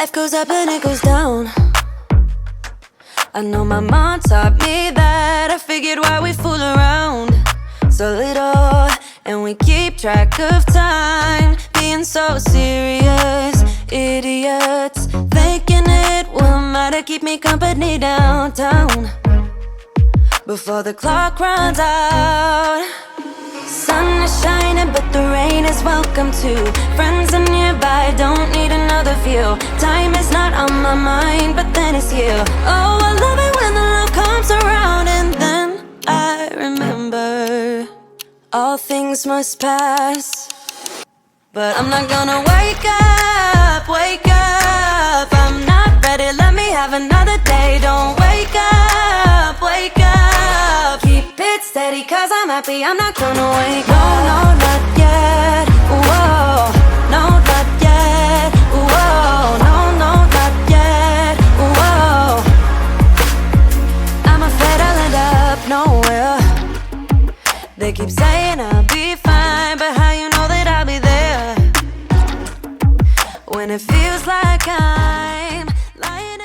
Life goes up and it goes down. I know my mom taught me that. I figured why we fool around so little, and we keep track of time, being so serious. Idiots thinking it will matter, keep me company downtown before the clock runs out. Sun is shining, but the rain is welcome too. Friends are nearby, don't need another view. Time is not on my mind, but then it's you. Oh, I love it when the love comes around, and then I remember all things must pass. But I'm not gonna wake up, wake up. I'm not ready, let me have another day. Don't wake up, wake up. Keep it steady, cause I'm happy, I'm not gonna wake up. No, no, not yet, whoa. No, not yet, whoa. No, no, not yet, whoa. I'm afraid I'll end up nowhere. They keep saying I'll be fine, but how you know that I'll be there when it feels like I'm lying